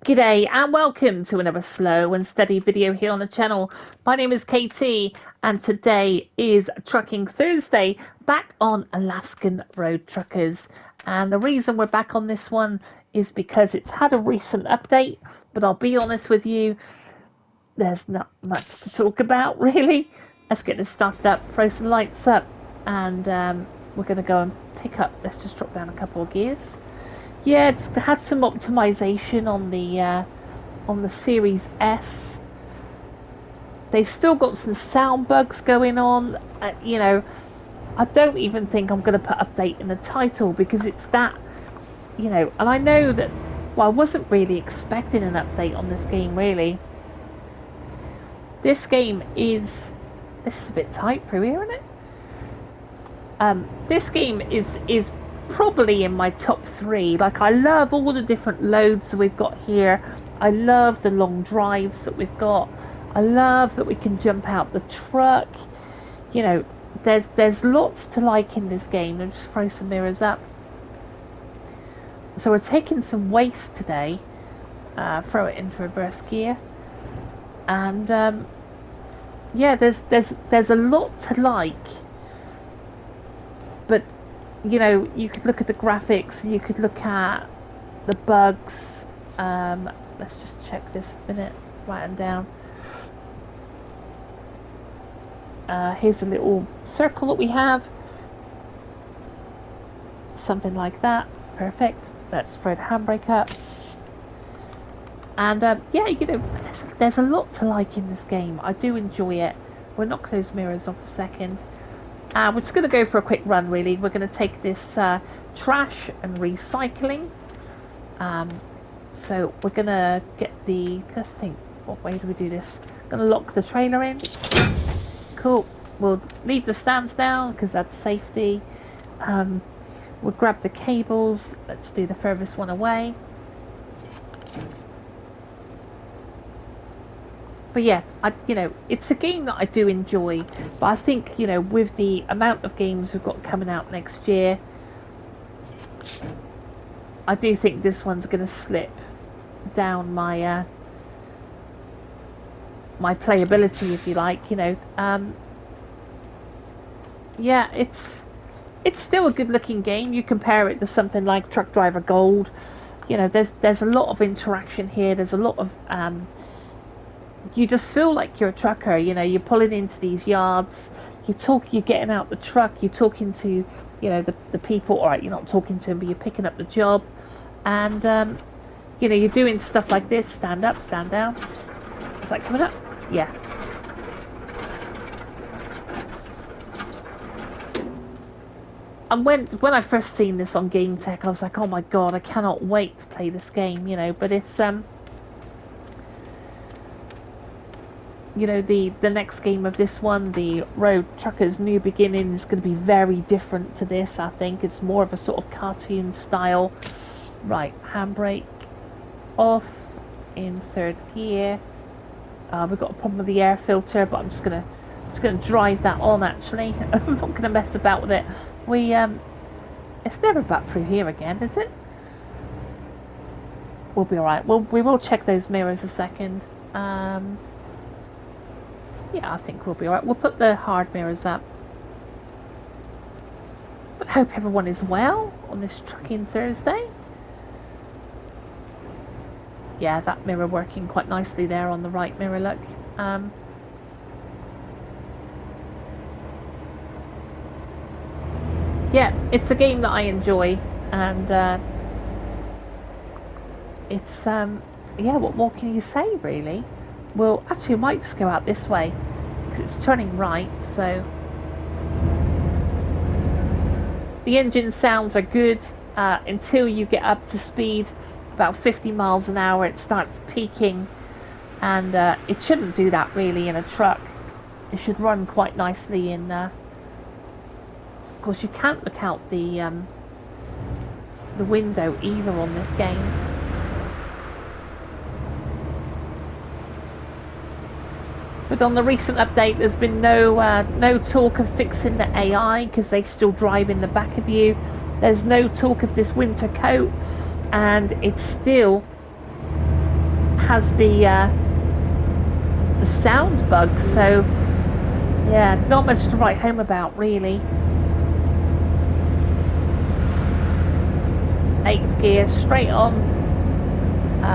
G'day and welcome to another slow and steady video here on the channel. My name is KT and today is Trucking Thursday back on Alaskan Road Truckers. And the reason we're back on this one is because it's had a recent update, but I'll be honest with you, there's not much to talk about really. Let's get this started up, throw some lights up, and we're going to go and pick up, let's just drop down a couple of gears. Yeah, it's had some optimization on the Series S. They've still got some sound bugs going on. I don't even think I'm going to put update in the title because it's that, and I know that, well, I wasn't really expecting an update on this game, really. This is a bit tight through here, isn't it? This game is probably in my top 3. Like, I love all the different loads that we've got here. I love the long drives that we've got. I love that we can jump out the truck. There's lots to like in this game. I'll just throw some mirrors up. So we're taking some waste today, throw it into reverse gear, and yeah, there's a lot to like. But you could look at the graphics, you could look at the bugs. Let's just check this a minute, writing down. Here's a little circle that we have. Something like that. Perfect. Let's throw the handbrake up. And yeah, there's a lot to like in this game. I do enjoy it. We'll knock those mirrors off a second. We're just going to go for a quick run, really. We're going to take this trash and recycling. So we're going to get let's think, what way do we do this? Going to lock the trailer in. Cool. We'll leave the stands down because that's safety. We'll grab the cables. Let's do the furthest one away. But yeah, it's a game that I do enjoy. But I think, with the amount of games we've got coming out next year, I do think this one's going to slip down my my playability, if you like. Yeah, it's still a good-looking game. You compare it to something like Truck Driver Gold. There's a lot of interaction here. There's a lot of you just feel like you're a trucker. You're pulling into these yards, you're getting out the truck, you're talking to the people. All right, you're not talking to them, but you're picking up the job, and you're doing stuff like this. Stand up, stand down. Is that coming up? Yeah. And when I first seen this on Game Tech, I was like, oh my god, I cannot wait to play this game. But it's the next game of this one, the Road Truckers New Beginning, is going to be very different to this. I think it's more of a sort of cartoon style. Right, handbrake off in third gear. We've got a problem with the air filter, but I'm just gonna drive that on. Actually, I'm not gonna mess about with it. It's never back through here again, is it? We'll be alright. We will check those mirrors a second. Yeah, I think we'll be alright. We'll put the hard mirrors up. But I hope everyone is well on this Trucking Thursday. Yeah, that mirror working quite nicely there on the right mirror, look. Yeah, it's a game that I enjoy, and it's yeah, what more can you say, really? Well, actually, I might just go out this way because it's turning right. So the engine sounds are good until you get up to speed, about 50 miles an hour. It starts peaking, and it shouldn't do that really in a truck. It should run quite nicely in. Of course, you can't look out the window either on this game. But on the recent update, there's been no talk of fixing the AI because they still drive in the back of you. There's no talk of this winter coat, and it's still has the sound bug, so yeah, not much to write home about really. 8th gear, straight on.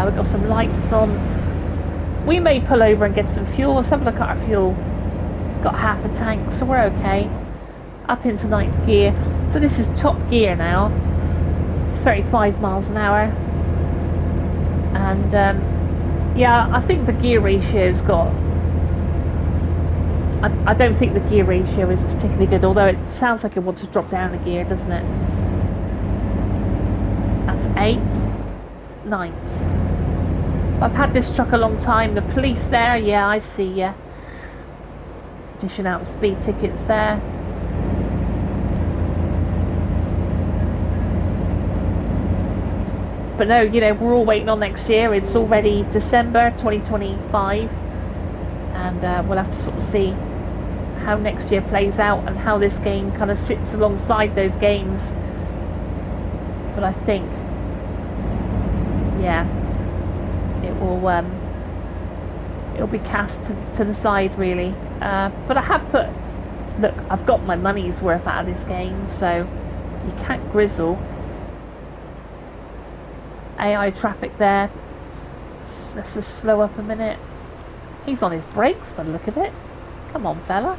We've got some lights on. We may pull over and get some fuel. Let's have a look at our fuel. Got half a tank, so we're okay. Up into 9th gear. So this is top gear now. 35 miles an hour. And yeah, I think the gear ratio's got... I don't think the gear ratio is particularly good, although it sounds like it wants to drop down a gear, doesn't it? That's 8th, 9th. I've had this truck a long time. The police there, yeah, I see you. Dishing out speed tickets there. But no, you know, we're all waiting on next year. It's already December 2025. And we'll have to sort of see how next year plays out and how this game kind of sits alongside those games. But I think, yeah, it will it'll be cast to the side really. But I have put, look, I've got my money's worth out of this game, so you can't grizzle. AI traffic there. Let's just slow up a minute. He's on his brakes by the look of it. Come on, fella.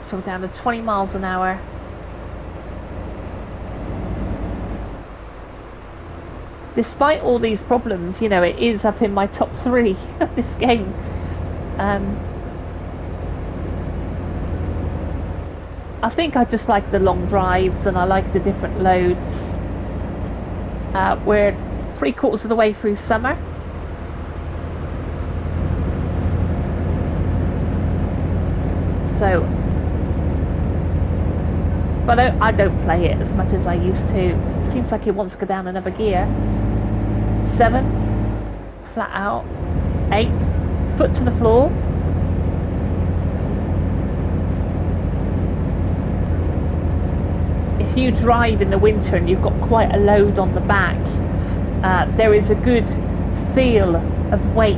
So we're down to 20 miles an hour. Despite all these problems, you know, it is up in my top 3 of this game. I think I just like the long drives and I like the different loads. We're 3/4 of the way through summer. So, but I don't play it as much as I used to. It seems like it wants to go down another gear. 7th, flat out. 8th, foot to the floor. If you drive in the winter and you've got quite a load on the back, there is a good feel of weight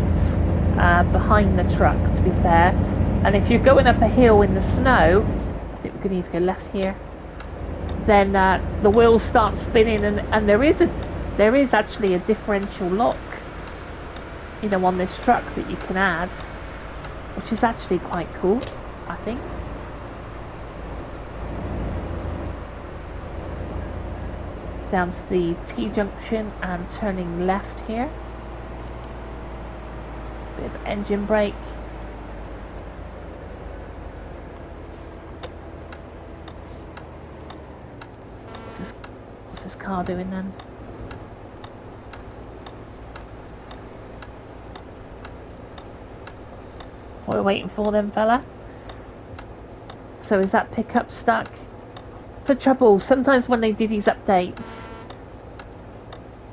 behind the truck, to be fair. And if you're going up a hill in the snow, I think we're going to need to go left here, then the wheels start spinning, and there is actually a differential lock, you know, on this truck that you can add, which is actually quite cool, I think. Down to the T-junction and turning left here. Bit of engine brake. What's this car doing then? What are we waiting for then, fella? So is that pickup stuck? The trouble, sometimes when they do these updates,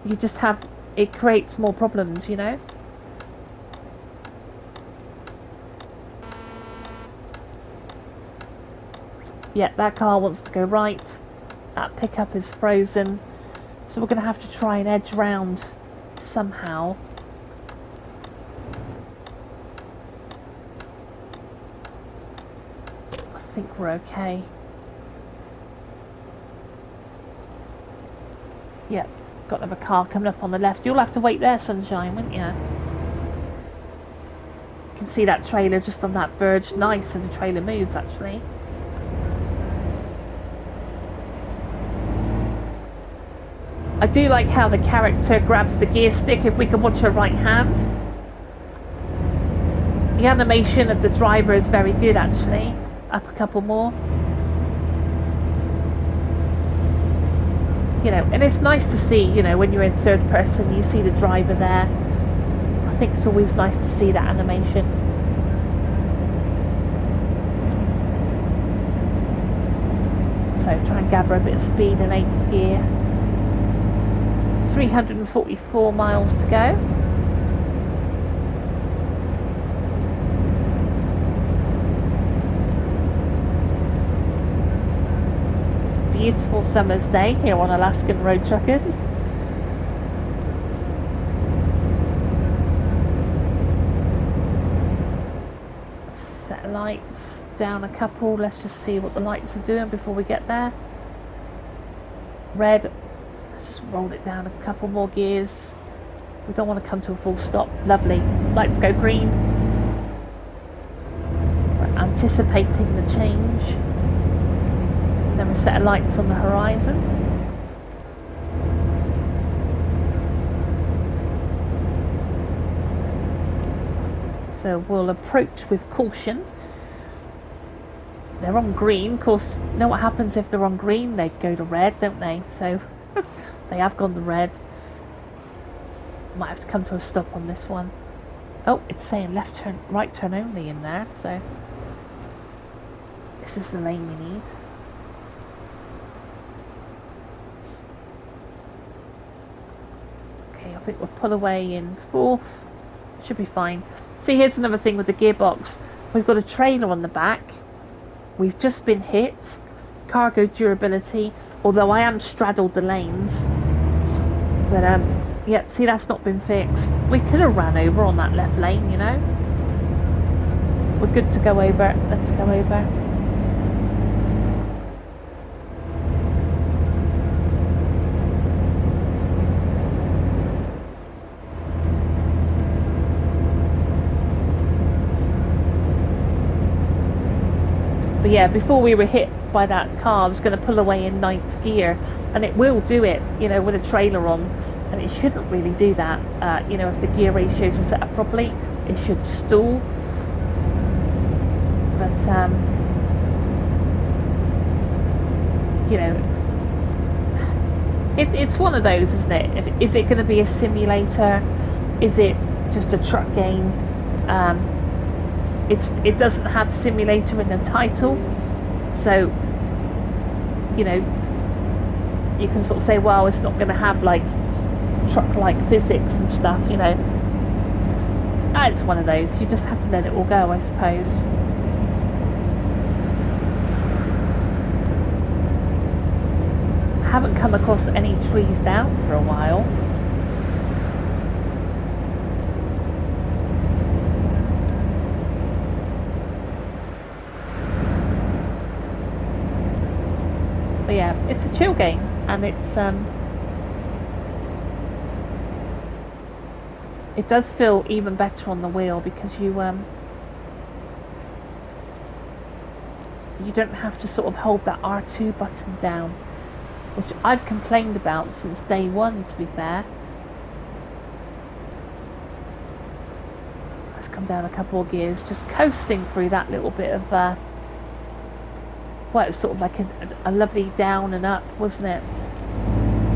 you just have, it creates more problems, you know. Yeah, that car wants to go right. That pickup is frozen, so we're going to have to try and edge round somehow. I think we're okay. Yep, got another car coming up on the left. You'll have to wait there, sunshine, won't you? You can see that trailer just on that verge. Nice, and the trailer moves actually. I do like how the character grabs the gear stick if we can watch her right hand. The animation of the driver is very good actually. Up a couple more. You know, and it's nice to see, you know, when you're in third person, you see the driver there. I think it's always nice to see that animation. So try and gather a bit of speed in 8th gear. 344 miles to go. Beautiful summer's day here on Alaskan Road Truckers. set lights down a couple. Let's just see what the lights are doing before we get there. Red. Let's just roll it down a couple more gears. We don't want to come to a full stop. Lovely. Lights go green. We're anticipating the change. Then we set lights on the horizon. So we'll approach with caution. They're on green. Of course, you know what happens if they're on green? They go to red, don't they? So they have gone to red. Might have to come to a stop on this one. Oh, it's saying left turn, right turn only in there. So this is the lane we need. Okay, I think we'll pull away in fourth. Should be fine. See, here's another thing with the gearbox. We've got a trailer on the back. We've just been hit. Cargo durability. Although I am straddled the lanes. But, yep, see, that's not been fixed. We could have ran over on that left lane, you know. We're good to go over. Let's go over. But yeah, before we were hit by that car, I was going to pull away in 9th gear, and it will do it, you know, with a trailer on, and it shouldn't really do that. You know, if the gear ratios are set up properly, it should stall. But you know, it's one of those, isn't it? Is it going to be a simulator? Is it just a truck game? It doesn't have simulator in the title, so you know, you can sort of say, well, it's not going to have like truck-like physics and stuff, you know. It's one of those. You just have to let it all go, I suppose. I haven't come across any trees down for a while. But yeah, it's a chill game, and it's it does feel even better on the wheel because you don't have to sort of hold that R2 button down, which I've complained about since day one, to be fair. Let's come down a couple of gears, just coasting through that little bit of well, it was sort of like a lovely down and up, wasn't it?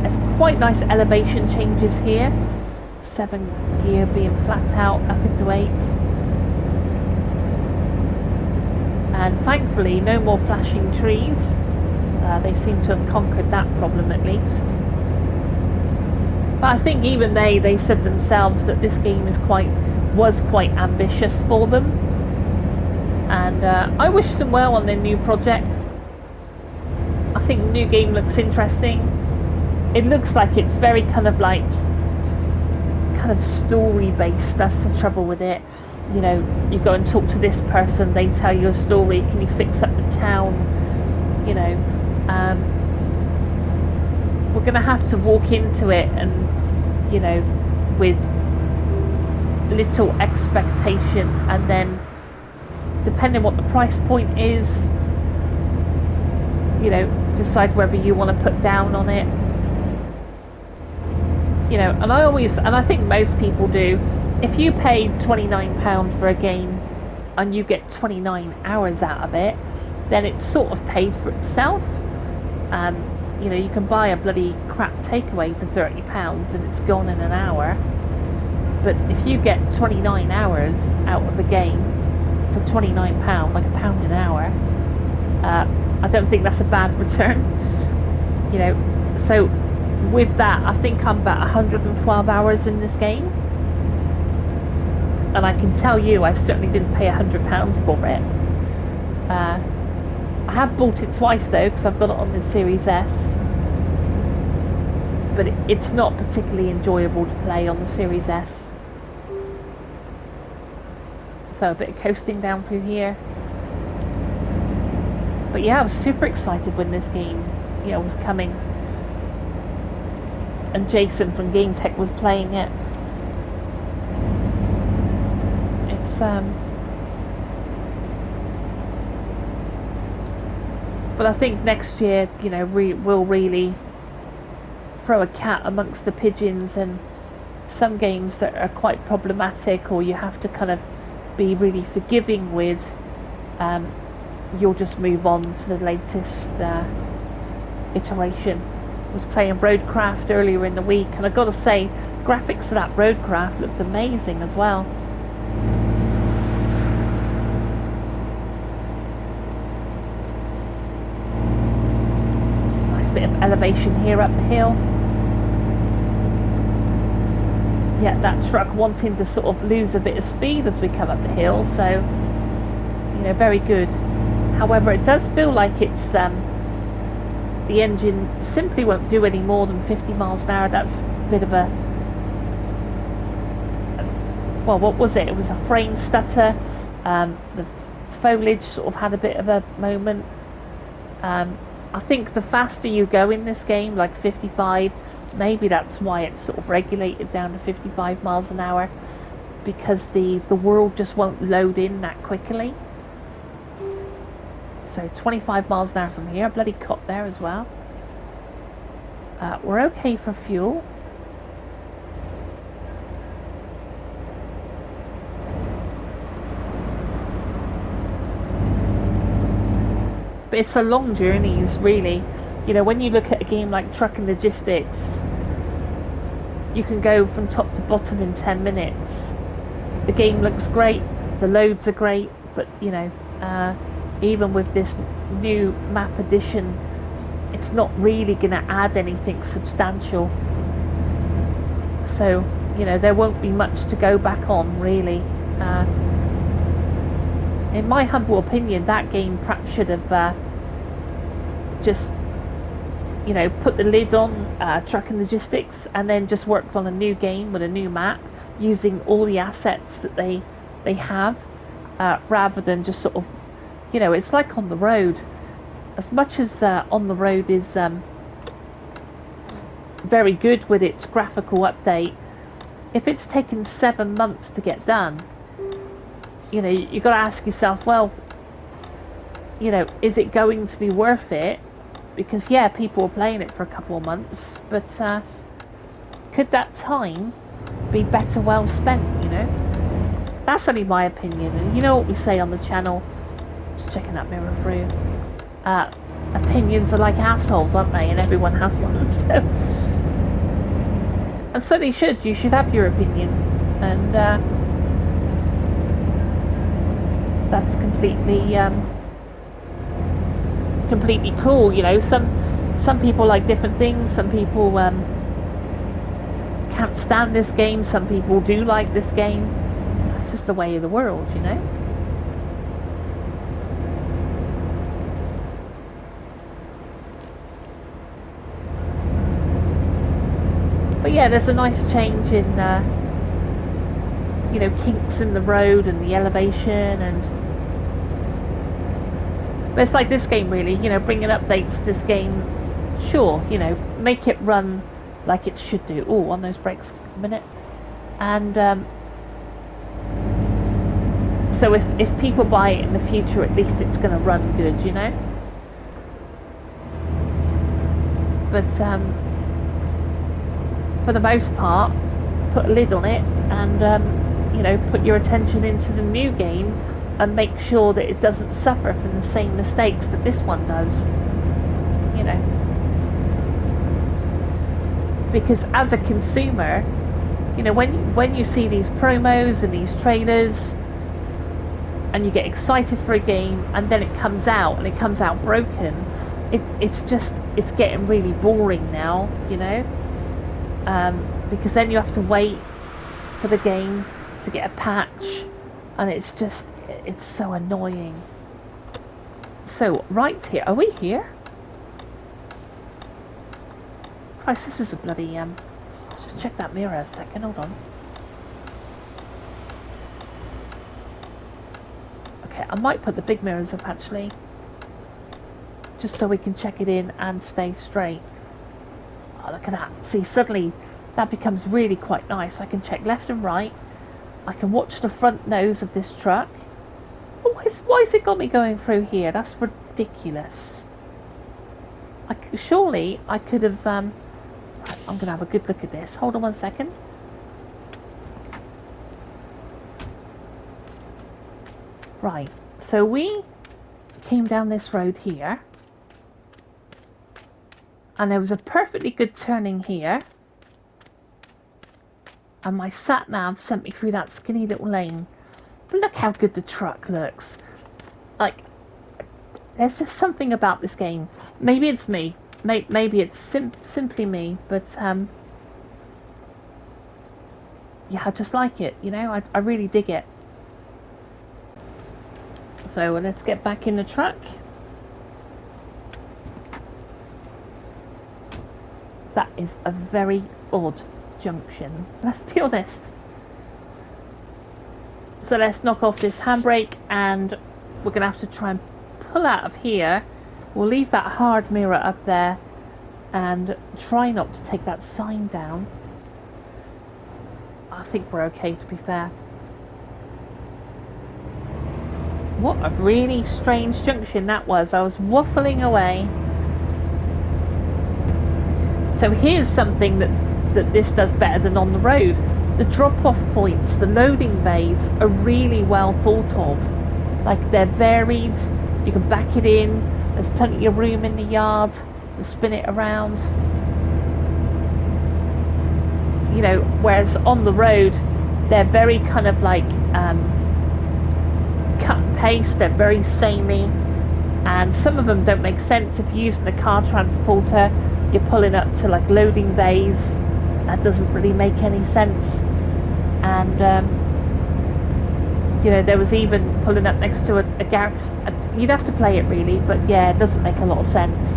There's quite nice elevation changes here. 7th gear being flat out up into 8th. And thankfully, no more flashing trees. They seem to have conquered that problem at least. But I think even they said themselves that this game was quite ambitious for them. And I wish them well on their new project. I think the new game looks interesting. It looks like it's very kind of story based. That's the trouble with it. You know, you go and talk to this person, they tell you a story, can you fix up the town? You know, we're going to have to walk into it and, you know, with little expectation, and then depending what the price point is, you know, decide whether you want to put down on it. You know, and I think most people do, if you paid £29 for a game and you get 29 hours out of it, then it's sort of paid for itself. You know, you can buy a bloody crap takeaway for £30 and it's gone in an hour. But if you get 29 hours out of a game for £29, like £1 an hour, I don't think that's a bad return. You know, so with that, I think I'm about 112 hours in this game. And I can tell you, I certainly didn't pay £100 for it. I have bought it twice though, because I've got it on the Series S. But it's not particularly enjoyable to play on the Series S. So a bit of coasting down through here. But yeah, I was super excited when this game, was coming. And Jason from Game Tech was playing it. It's but I think next year, we'll really throw a cat amongst the pigeons, and some games that are quite problematic or you have to kind of be really forgiving with, you'll just move on to the latest iteration. I was playing Roadcraft earlier in the week, and I gotta say, graphics of that Roadcraft looked amazing as well. Nice bit of elevation here up the hill. Yeah, that truck wanting to sort of lose a bit of speed as we come up the hill, so very good. However, it does feel like it's the engine simply won't do any more than 50 miles an hour. That's a bit of a, well, what was it? It was a frame stutter. The foliage sort of had a bit of a moment. I think the faster you go in this game, like 55, maybe that's why it's sort of regulated down to 55 miles an hour, because the world just won't load in that quickly. So 25 miles an hour from here. Bloody cop there as well. We're okay for fuel. But it's a long journeys, really. When you look at a game like Trucking Logistics, you can go from top to bottom in 10 minutes. The game looks great, the loads are great, but even with this new map addition, it's not really going to add anything substantial. So, there won't be much to go back on, really. In my humble opinion, that game perhaps should have just, put the lid on Trucking Logistics and then just worked on a new game with a new map using all the assets that they have, rather than just sort of, it's like On the Road. As much as On the Road is very good with its graphical update, if it's taken 7 months to get done, you've got to ask yourself, well, is it going to be worth it? Because yeah, people are playing it for a couple of months, but could that time be better well spent? That's only my opinion, and you know what we say on the channel. Just checking that mirror through. Opinions are like assholes, aren't they? And everyone has one. So, and so they should. You should have your opinion, and that's completely cool. Some people like different things. Some people can't stand this game. Some people do like this game. It's just the way of the world, But yeah, there's a nice change in kinks in the road and the elevation, and but it's like this game really, bringing updates to this game, sure, make it run like it should do. Oh, on those brakes a minute. And so if people buy it in the future, at least it's going to run good, but for the most part, put a lid on it and put your attention into the new game and make sure that it doesn't suffer from the same mistakes that this one does. Because as a consumer, when you see these promos and these trailers and you get excited for a game and then it comes out and it comes out broken, it's getting really boring now, because then you have to wait for the game to get a patch, and it's so annoying. So right here, are we here? Christ, this is a bloody let's just check that mirror a second, hold on. Okay, I might put the big mirrors up actually. just so we can check it in and stay straight. Oh, look at that. See, suddenly that becomes really quite nice. I can check left and right. I can watch the front nose of this truck. Oh, why has it got me going through here? That's ridiculous. Surely I could have... I'm going to have a good look at this. Hold on 1 second. Right, so we came down this road here. And there was a perfectly good turning here. And my sat-nav sent me through that skinny little lane. But look how good the truck looks. Like, there's just something about this game. Maybe it's me. Maybe it's simply me. But, yeah, I just like it, you know? I really dig it. So let's get back in the truck. That is a very odd junction, let's be honest. So let's knock off this handbrake, and we're going to have to try and pull out of here. We'll leave that hard mirror up there and try not to take that sign down. I think we're okay, to be fair. What a really strange junction that was. I was waffling away. So here's something that this does better than on the road. The drop-off points, the loading bays are really well thought of. Like, they're varied, you can back it in, there's plenty of room in the yard to spin it around. You know, whereas on the road, they're very kind of like cut and paste, they're very samey, and some of them don't make sense. If you're using a car transporter, you're pulling up to like loading bays, that doesn't really make any sense. And you know, there was even pulling up next to a garage. You'd have to play it really, but yeah, it doesn't make a lot of sense.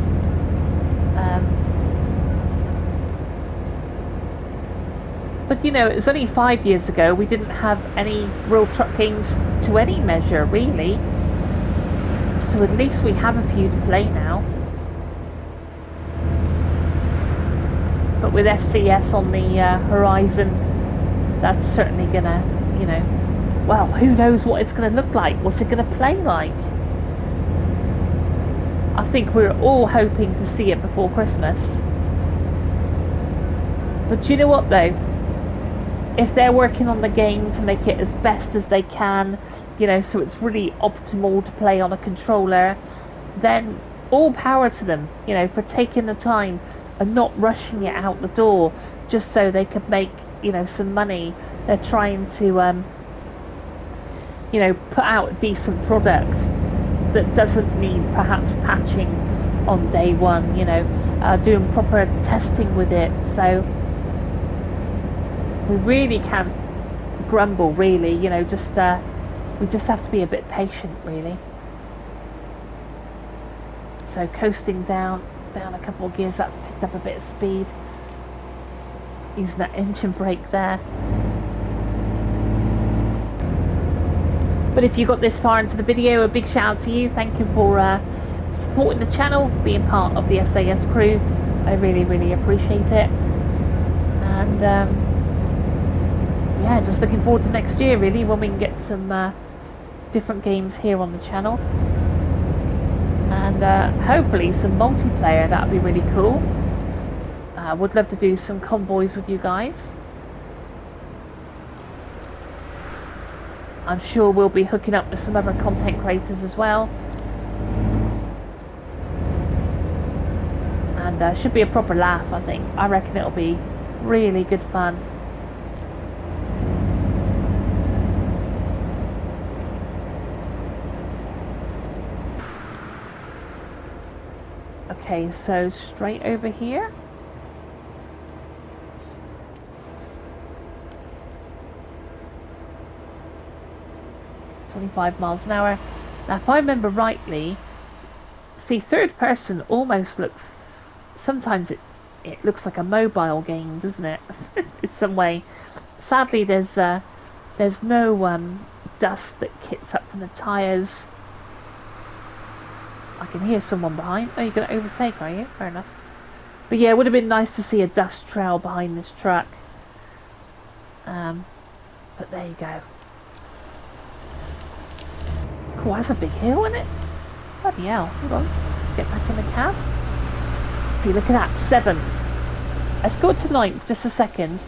But you know, it was only 5 years ago. We didn't have any real truckings to any measure really, so at least we have a few to play now. But with SCS on the horizon, that's certainly gonna, you know, well, who knows what it's gonna look like? What's it gonna play like? I think we're all hoping to see it before Christmas. But you know what though? If they're working on the game to make it as best as they can, you know, so it's really optimal to play on a controller, then all power to them, you know, for taking the time and not rushing it out the door just so they could make, you know, some money. They're trying to, you know, put out a decent product that doesn't need perhaps patching on day one, you know, doing proper testing with it. So we really can't grumble, really, you know, just we just have to be a bit patient, really. So coasting down a couple of gears, that's picked up a bit of speed. Using that engine brake there. But if you got this far into the video, a big shout out to you. Thank you for supporting the channel, being part of the SAS crew. I really, really appreciate it. And yeah, just looking forward to next year really, when we can get some different games here on the channel. And hopefully some multiplayer, that would be really cool. Would love to do some convoys with you guys. I'm sure we'll be hooking up with some other content creators as well. And should be a proper laugh, I think. I reckon it'll be really good fun. Okay, so straight over here. .25 miles an hour. Now, if I remember rightly, see, third person almost looks, sometimes it looks like a mobile game, doesn't it? In some way. Sadly, there's no dust that kits up from the tyres. I can hear someone behind. Oh, you're going to overtake, are you? Fair enough. But yeah, it would have been nice to see a dust trail behind this truck. But there you go. Cool, that's a big hill, isn't it? Bloody hell. Hold on. Let's get back in the cab. See, look at that. 7th. Let's go to 9th, just a second.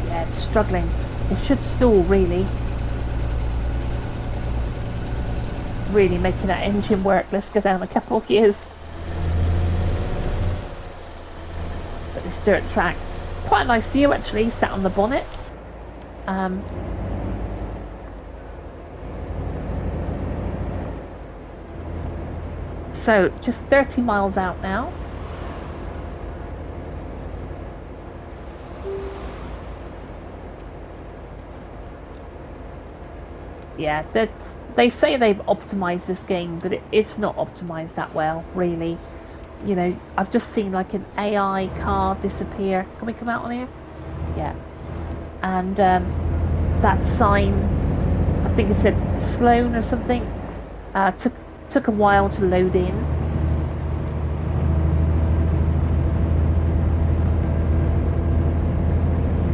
Yeah, it's struggling. It should stall, really. Really making that engine work. Let's go down a couple of gears. But this dirt track, it's quite a nice view actually, sat on the bonnet. So just 30 miles out now. Yeah, they say they've optimized this game, but it's not optimized that well, really. You know, I've just seen like an AI car disappear. Can we come out on here? Yeah. And that sign, I think it said Sloan or something, took a while to load in.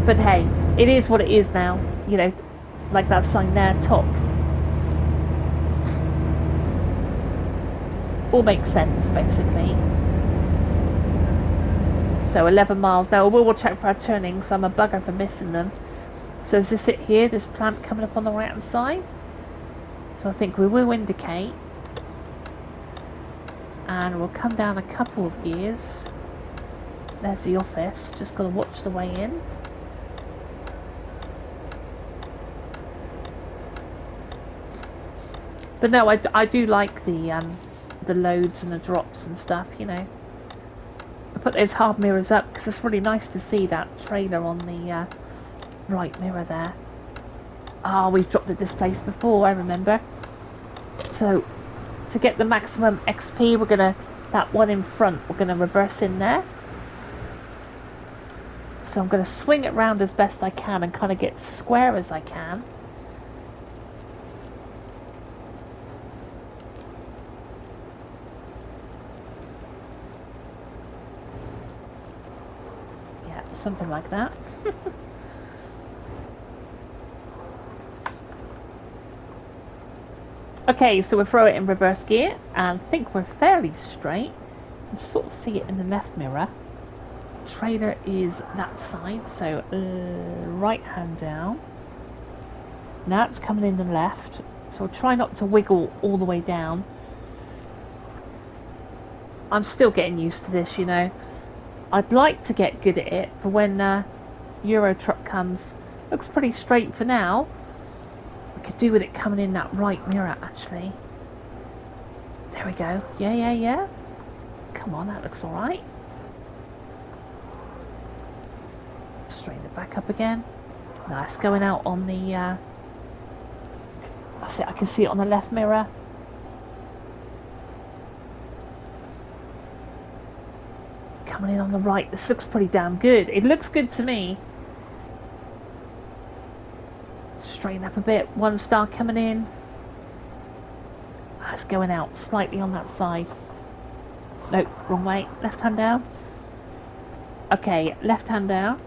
But hey, it is what it is now. You know, like that sign there, TOC. All makes sense, basically. So 11 miles now. We'll check for our turnings. I'm a bugger for missing them. So is this it here? This plant coming up on the right hand side? So I think we will indicate. And we'll come down a couple of gears. There's the office. Just got to watch the way in. But no, I do like the loads and the drops and stuff, you know. I put those hard mirrors up because it's really nice to see that trailer on the right mirror there. Ah, we've dropped at this place before, I remember. So, to get the maximum XP, we're gonna, that one in front, we're gonna reverse in there. So I'm gonna swing it round as best I can and kind of get square as I can. Something like that. Okay, so we'll throw it in reverse gear and think we're fairly straight. You can sort of see it in the left mirror. Trailer is that side, so right hand down. Now it's coming in the left, so we'll try not to wiggle all the way down. I'm still getting used to this, you know. I'd like to get good at it for when Euro truck comes. Looks pretty straight for now. I could do with it coming in that right mirror, actually. There we go. Yeah. Come on, that looks alright. Straighten it back up again. Nice, going out on the... that's it, I can see it on the left mirror. Coming in on the right. This looks pretty damn good. It looks good to me. Straighten up a bit. 1 star coming in. It's going out slightly on that side. Nope, wrong way. Left hand down. Okay, left hand down.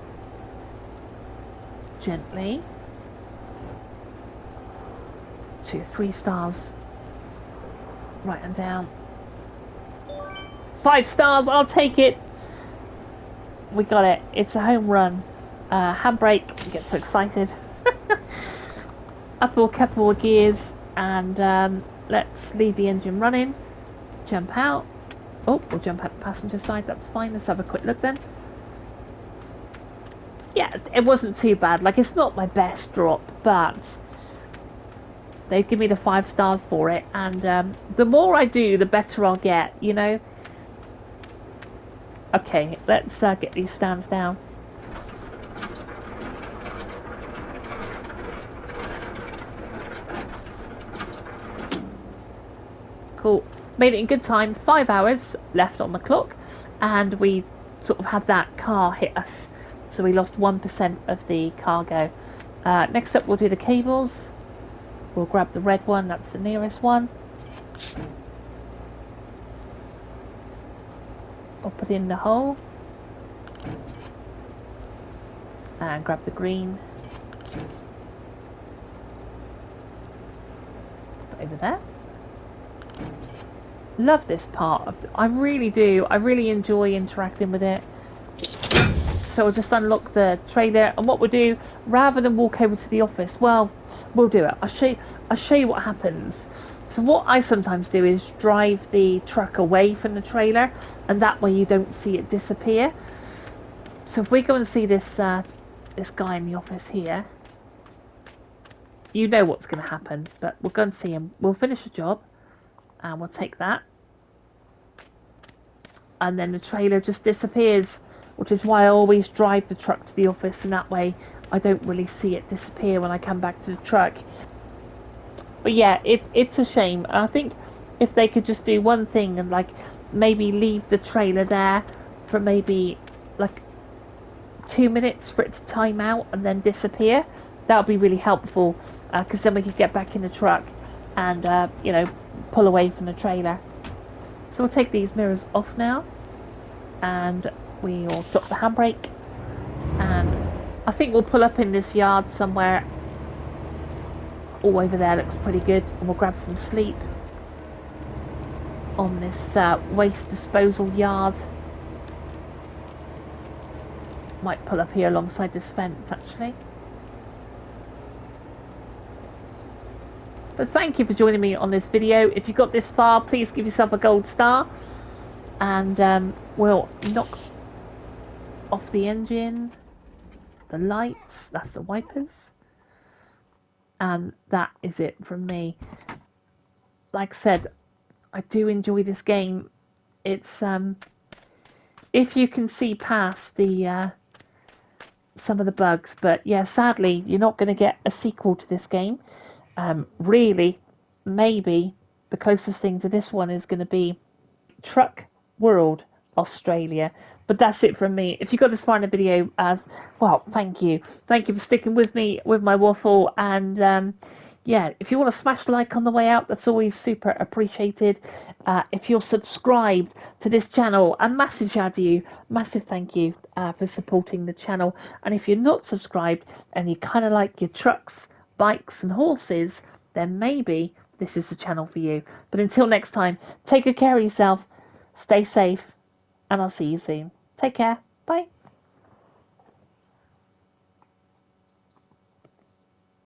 Gently. 2, 3 stars. Right hand down. 5 stars, I'll take it. We got it. It's a home run. Handbrake. Get so excited. Up a couple of gears and let's leave the engine running. Jump out. Oh, we'll jump out the passenger side. That's fine. Let's have a quick look then. Yeah, it wasn't too bad. Like, it's not my best drop, but they've given me the 5 stars for it. And the more I do, the better I'll get, you know. Okay, let's get these stands down. Cool. Made it in good time. 5 hours left on the clock. And we sort of had that car hit us. So we lost 1% of the cargo. Next up we'll do the cables. We'll grab the red one. That's the nearest one. Pop it in the hole. And grab the green. Put over there. Love this part of I really do. I really enjoy interacting with it. So I'll just unlock the trailer, and what we'll do, rather than walk over to the office, well, we'll do it. I'll show you what happens. So what I sometimes do is drive the truck away from the trailer, and that way you don't see it disappear. So if we go and see this this guy in the office here, you know what's going to happen, but we'll go and see him. We'll finish the job, and we'll take that. And then the trailer just disappears, which is why I always drive the truck to the office, and that way I don't really see it disappear when I come back to the truck. But yeah, it's a shame. I think if they could just do one thing and like maybe leave the trailer there for maybe like 2 minutes for it to time out and then disappear, that would be really helpful, because then we could get back in the truck and you know, pull away from the trailer. So we'll take these mirrors off now, and we'll drop the handbrake, and I think we'll pull up in this yard somewhere. All over there looks pretty good, and we'll grab some sleep on this waste disposal yard. Might pull up here alongside this fence actually. But thank you for joining me on this video. If you got this far, please give yourself a gold star, and we'll knock off the engine, the lights, that's the wipers, and that is it from me. Like I said, I do enjoy this game. It's if you can see past the some of the bugs, but yeah, sadly you're not going to get a sequel to this game. Really, maybe the closest thing to this one is going to be Truck World Australia. But that's it from me. If you got this far in the video, well, thank you for sticking with me with my waffle, and yeah, if you want to smash the like on the way out, that's always super appreciated. If you're subscribed to this channel, a massive shout out to you, massive thank you for supporting the channel. And if you're not subscribed and you kind of like your trucks, bikes and horses, then maybe this is the channel for you. But until next time, take good care of yourself, stay safe, and I'll see you soon. Take care. Bye.